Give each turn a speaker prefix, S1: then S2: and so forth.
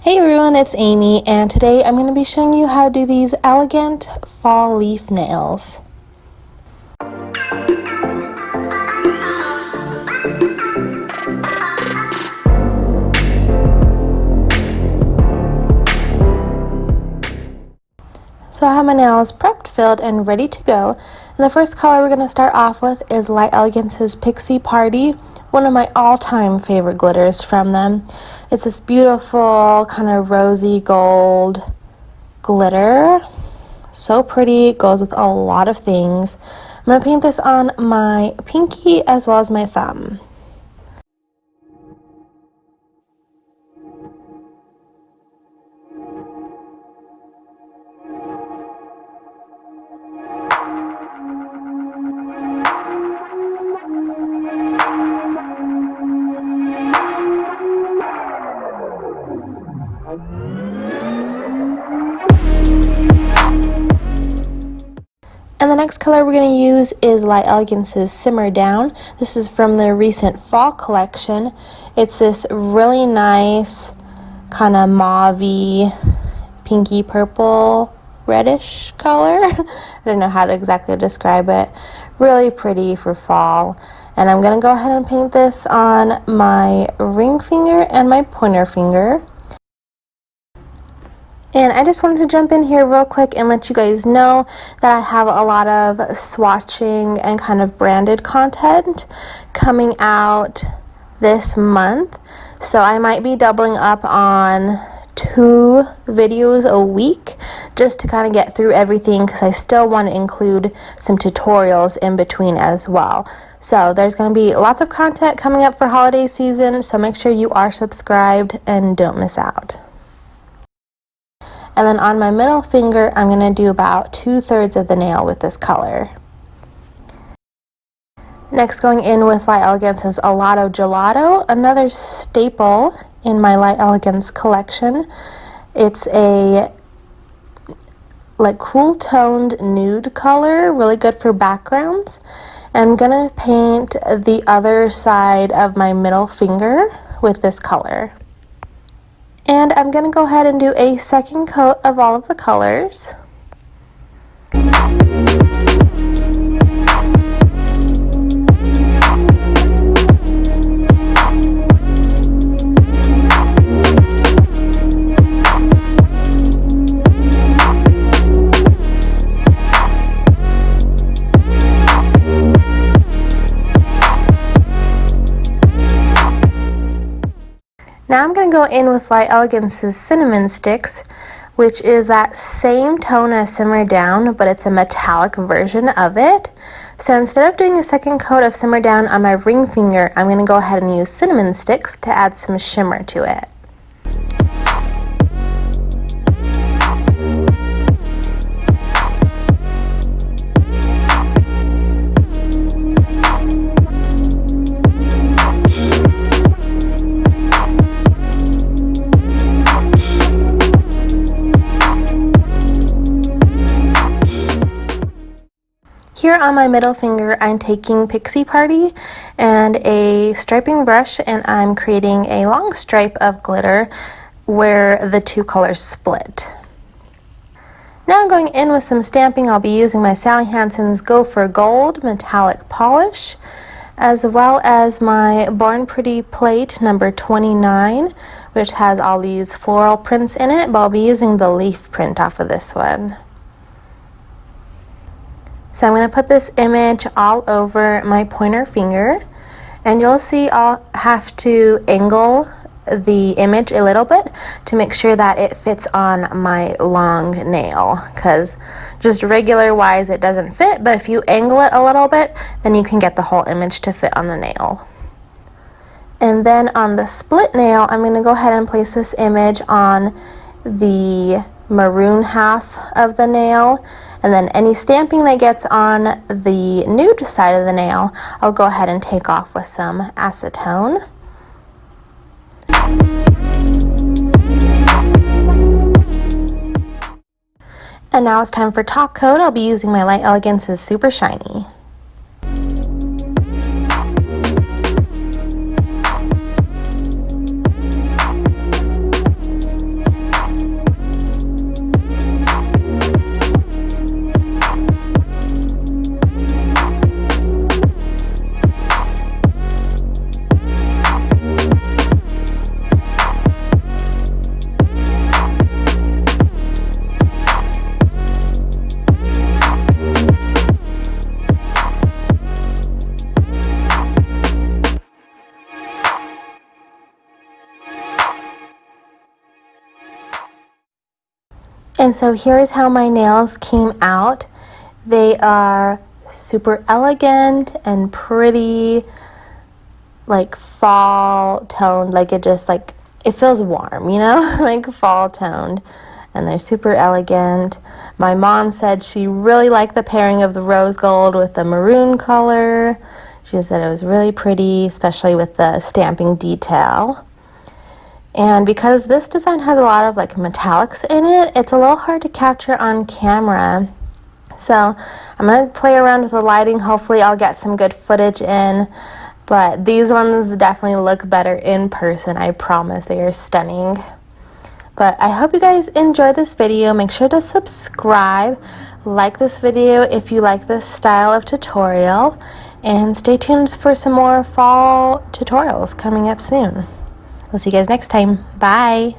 S1: Hey everyone, it's Amy, and today I'm going to be showing you how to do these elegant fall leaf nails. So I have my nails prepped, filled, and ready to go. And the first color we're going to start off with is Light Elegance's Pixie Party, one of my all-time favorite glitters from them. It's this beautiful kind of rosy gold glitter. So pretty, it goes with a lot of things. I'm going to paint this on my pinky as well as my thumb. And the next color we're going to use is Light Elegance's Simmer Down. This is from their recent fall collection. It's this really nice kind of mauve-y, pinky purple, reddish color. I don't know how to exactly describe it. Really pretty for fall. And I'm going to go ahead and paint this on my ring finger and my pointer finger. And I just wanted to jump in here real quick and let you guys know that I have a lot of swatching and kind of branded content coming out this month. So I might be doubling up on 2 videos a week just to kind of get through everything, because I still want to include some tutorials in between as well. So there's going to be lots of content coming up for holiday season, so make sure you are subscribed and don't miss out. And then on my middle finger, I'm going to do about 2/3 of the nail with this color. Next, going in with Light Elegance's Alato Gelato, another staple in my Light Elegance collection. It's a cool toned nude color, really good for backgrounds. I'm going to paint the other side of my middle finger with this color. And I'm going to go ahead and do a second coat of all of the colors. Now I'm going to go in with Light Elegance's Cinnamon Sticks, which is that same tone as Simmer Down, but it's a metallic version of it. So instead of doing a second coat of Simmer Down on my ring finger, I'm going to go ahead and use Cinnamon Sticks to add some shimmer to it. Here on my middle finger, I'm taking Pixie Party and a striping brush, and I'm creating a long stripe of glitter where the 2 colors split. Now I'm going in with some stamping. I'll be using my Sally Hansen's Go for Gold metallic polish, as well as my Born Pretty plate number 29, which has all these floral prints in it, but I'll be using the leaf print off of this one. So I'm going to put this image all over my pointer finger, and you'll see I'll have to angle the image a little bit to make sure that it fits on my long nail, because just regular wise it doesn't fit, but if you angle it a little bit, then you can get the whole image to fit on the nail. And then on the split nail, I'm going to go ahead and place this image on the maroon half of the nail, and then any stamping that gets on the nude side of the nail, I'll go ahead and take off with some acetone. And now it's time for top coat. I'll be using my Light Elegance's Super Shiny. And so here's how my nails came out. They are super elegant and pretty, like fall toned, like it feels warm, you know, like fall toned. And they're super elegant. My mom said she really liked the pairing of the rose gold with the maroon color. She said it was really pretty, especially with the stamping detail. And because this design has a lot of like metallics in it, it's a little hard to capture on camera. So I'm going to play around with the lighting. Hopefully I'll get some good footage in. But these ones definitely look better in person. I promise. They are stunning. But I hope you guys enjoyed this video. Make sure to subscribe, like this video if you like this style of tutorial, and stay tuned for some more fall tutorials coming up soon. We'll see you guys next time. Bye!